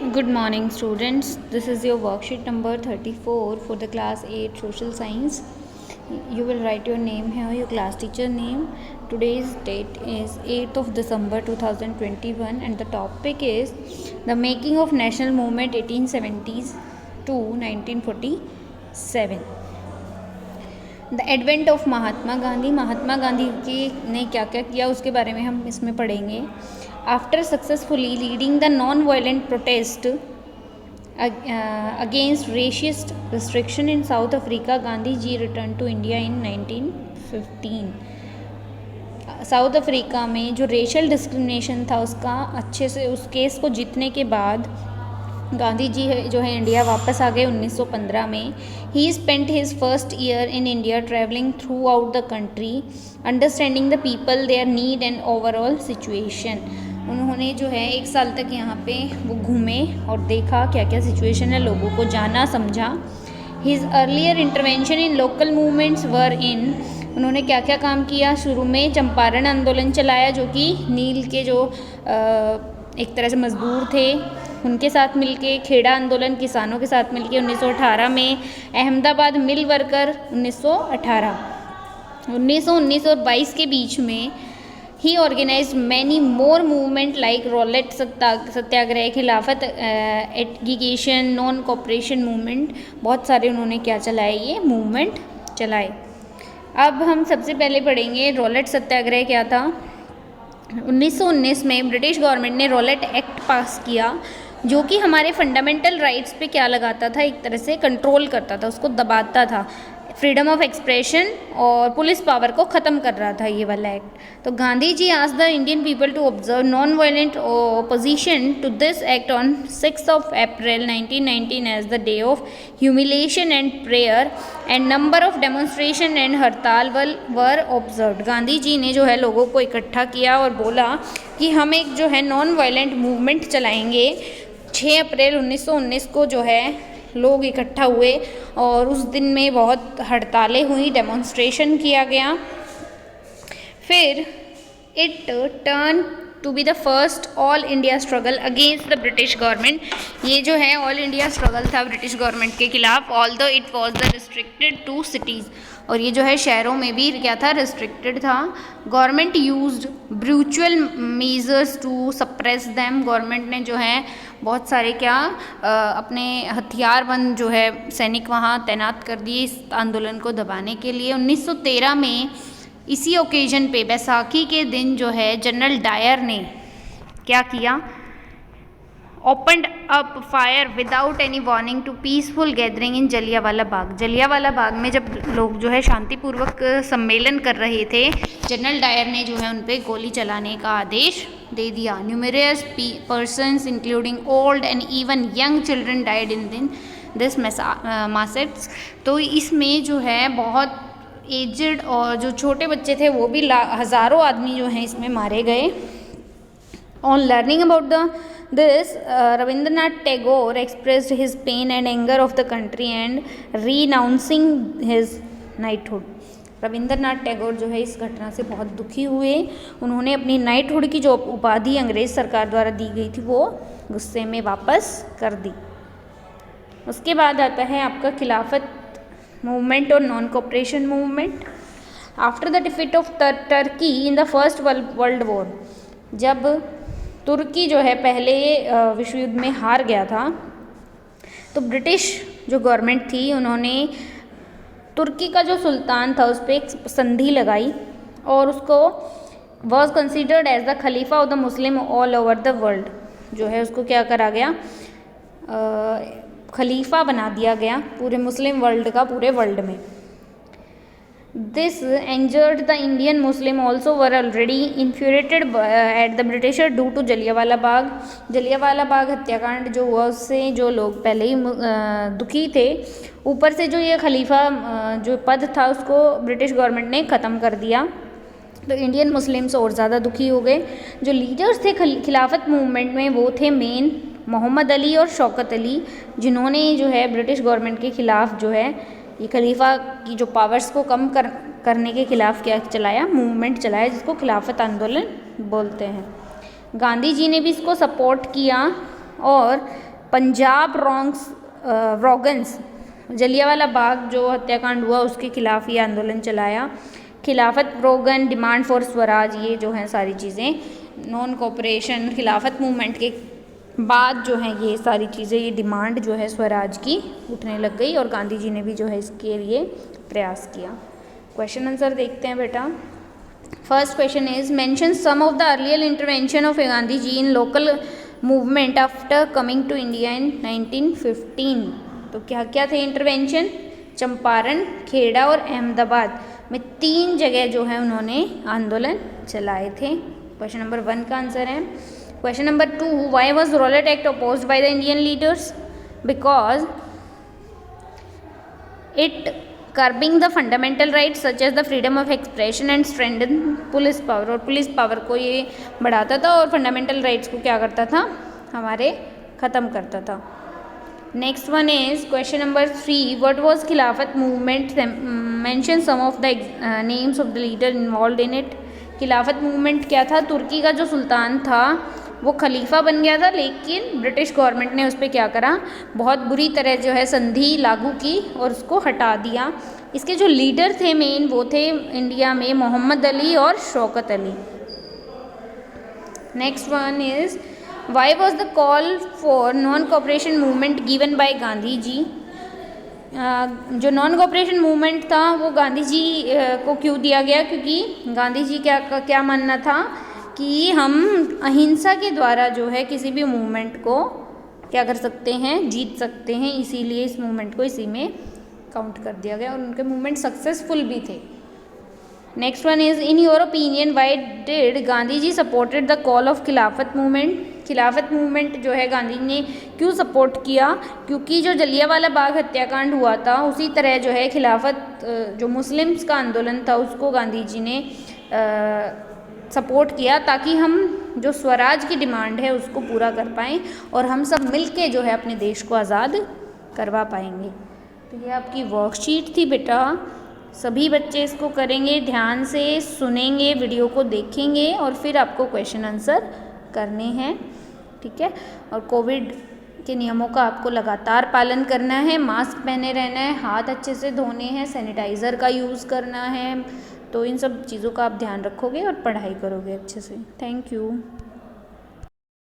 Good morning, students. This is your worksheet number 34 for the class 8 social science. You will write your name here, your class teacher name. Today's date is 8th of December 2021 and the topic is the making of national movement 1870s to 1947. The advent of Mahatma Gandhi की ने क्या क्या किया उसके बारे में हम इसमें पढ़ेंगे. After successfully leading the non violent protest against racist restriction in South Africa, Gandhi ji return to India in 1915. South Africa में जो रेशियल डिस्क्रिमिनेशन था उसका अच्छे से उस केस को जीतने के बाद गांधी जी जो है इंडिया वापस आ गए 1915 में. He spent his first year in India travelling throughout the country, understanding the people, their need and overall situation. उन्होंने जो है 1 साल तक यहाँ पे वो घूमे और देखा क्या क्या सिचुएशन है, लोगों को जाना समझा. His earlier intervention in local movements were in, उन्होंने क्या क्या काम किया. शुरू में चंपारण आंदोलन चलाया जो कि नील के जो एक तरह से मजदूर थे उनके साथ मिलके, खेड़ा आंदोलन किसानों के साथ मिलके 1918 में, अहमदाबाद मिल वर्कर 1918, 1919 और 22 के बीच में ही organized many more movement like Rowlatt Satyagraha, Khilafat education, non cooperation movement. बहुत सारे उन्होंने क्या चलाए, ये मूवमेंट चलाए. अब हम सबसे पहले पढ़ेंगे रॉलेट सत्याग्रह क्या था. 1919 में ब्रिटिश गवर्नमेंट ने रॉलेट एक्ट पास किया जो कि हमारे फंडामेंटल राइट्स पे क्या लगाता था, एक तरह से कंट्रोल करता था, उसको दबाता था. फ्रीडम ऑफ एक्सप्रेशन और पुलिस पावर को ख़त्म कर रहा था ये वाला एक्ट. तो Gandhi ji asked the Indian people to observe non violent opposition to this act on 6 April 1919 as the day of humiliation and prayer and number of demonstration and hartal were observed. Gandhi ji ने जो है लोगों को इकट्ठा किया और बोला कि हम एक जो है नॉन वायलेंट मूवमेंट चलाएंगे. 6 अप्रैल 1919 को जो है लोग इकट्ठा हुए और उस दिन में बहुत हड़तालें हुई, डेमोन्स्ट्रेशन किया गया. फिर it turn to be the first all India struggle against the British government. ये जो है ऑल इंडिया स्ट्रगल था ब्रिटिश गवर्नमेंट के खिलाफ. Although it was the restricted to cities, और ये जो है शहरों में भी क्या था, रिस्ट्रिक्टेड था. Government used brutal measures to suppress them. Government ने जो है बहुत सारे अपने हथियारबंद जो है सैनिक वहाँ तैनात कर दिए इस आंदोलन को दबाने के लिए. 1913 में इसी ओकेजन पे बैसाखी के दिन जो है जनरल डायर ने क्या किया, opened up fire without any warning to peaceful gathering in Jallianwala Bagh. Jallianwala Bagh में जब लोग जो है शांतिपूर्वक सम्मेलन कर रहे थे, जनरल डायर ने जो है उन पर गोली चलाने का आदेश दे दिया. Numerous persons including old and even young children died in this massacre. तो इसमें जो है बहुत एजड और जो छोटे बच्चे थे वो भी हज़ारों आदमी जो हैं इसमें मारे गए. On learning about this Rabindranath Tagore expressed his pain and anger of the country and renouncing his knighthood. Rabindranath Tagore जो है इस घटना से बहुत दुखी हुए. उन्होंने अपनी नाइटहुड की जो उपाधि अंग्रेज़ सरकार द्वारा दी गई थी वो गुस्से में वापस कर दी. उसके बाद आता है आपका खिलाफत मूवमेंट और non cooperation movement. After the defeat of Turkey in the first world war, जब तुर्की जो है पहले विश्व युद्ध में हार गया था तो ब्रिटिश जो गवर्नमेंट थी उन्होंने तुर्की का जो सुल्तान था उस पर एक संधि लगाई और उसको वॉज कंसिडर्ड एज द खलीफा of the Muslim all over the world. जो है उसको क्या करा गया, खलीफा बना दिया गया पूरे मुस्लिम वर्ल्ड का, पूरे वर्ल्ड में. This injured the Indian Muslim also were already infuriated at the Britisher due to Jallianwala Bagh. Jallianwala बाग हत्याकांड जो हुआ उससे जो लोग पहले ही दुखी थे, ऊपर से जो ये खलीफा जो पद था उसको ब्रिटिश गवर्नमेंट ने ख़त्म कर दिया. तो इंडियन मुस्लिम्स और ज़्यादा दुखी हो गए. जो लीडर्स थे खिलाफत मूवमेंट में वो थे मेन मोहम्मद अली और शौकत अली, जिन्होंने जो है ब्रिटिश गवर्नमेंट के ख़िलाफ़ जो है ये खलीफा की जो पावर्स को कम करने के खिलाफ क्या चलाया, मूवमेंट चलाया जिसको खिलाफत आंदोलन बोलते हैं. गांधी जी ने भी इसको सपोर्ट किया और पंजाब रॉगन्स जलियांवाला बाग जो हत्याकांड हुआ उसके खिलाफ ये आंदोलन चलाया। खिलाफत रोगन, डिमांड फॉर स्वराज, ये जो हैं सारी चीज़ें नॉन कोऑपरेशन खिलाफत मूवमेंट के बाद जो है ये सारी चीज़ें, ये डिमांड जो है स्वराज की उठने लग गई और गांधी जी ने भी जो है इसके लिए प्रयास किया। क्वेश्चन आंसर देखते हैं बेटा। First question is mention some of the earlier intervention of Gandhi ji in local movement after coming to India in 1915। तो क्या क्या थे इंटरवेंशन? चंपारण, खेड़ा और अहमदाबाद में 3 जगह जो है उन्होंने आंदोलन चलाए थे। क्वेश्चन नंबर 1 का आंसर है। Question number 2, why was Rowlatt act opposed by the Indian leaders? Because it curbing the fundamental rights such as the freedom of expression and strengthen police power, और पुलिस पावर को ये बढ़ाता था और fundamental rights को क्या करता था? हमारे ख़त्म करता था। Next one is question number 3, what was Khilafat movement? Mention some of the names of the leader involve in it. Khilafat movement क्या था? तुर्की का जो सुल्तान था वो खलीफा बन गया था, लेकिन ब्रिटिश गवर्नमेंट ने उस पर क्या करा? बहुत बुरी तरह जो है संधि लागू की और उसको हटा दिया। इसके जो लीडर थे मेन वो थे इंडिया में मोहम्मद अली और Shaukat Ali. Next one is why was the call for non cooperation movement given by Gandhi ji? जो नॉन कोऑपरेशन मूवमेंट था वो गांधी जी को क्यों दिया गया? क्योंकि गांधी जी क्या मानना था कि हम अहिंसा के द्वारा जो है किसी भी मूवमेंट को क्या कर सकते हैं? जीत सकते हैं। इसीलिए इस मूवमेंट को इसी में काउंट कर दिया गया और उनके मूवमेंट सक्सेसफुल भी थे। Next one is in your opinion why did Gandhi ji supported the call of Khilafat movement? Khilafat movement जो है गांधी ने क्यों सपोर्ट किया? क्योंकि जो जलियांवाला बाग हत्याकांड हुआ था उसी तरह जो है खिलाफत जो मुस्लिम्स का आंदोलन था उसको गांधी जी ने सपोर्ट किया ताकि हम जो स्वराज की डिमांड है उसको पूरा कर पाएँ और हम सब मिलके जो है अपने देश को आज़ाद करवा पाएंगे। तो ये आपकी वर्कशीट थी बेटा। सभी बच्चे इसको करेंगे, ध्यान से सुनेंगे, वीडियो को देखेंगे और फिर आपको क्वेश्चन आंसर करने हैं, ठीक है। और कोविड के नियमों का आपको लगातार पालन करना है, मास्क पहने रहना है, हाथ अच्छे से धोने हैं, सैनिटाइज़र का यूज़ करना है। तो इन सब चीज़ों का आप ध्यान रखोगे और पढ़ाई करोगे अच्छे से। Thank you.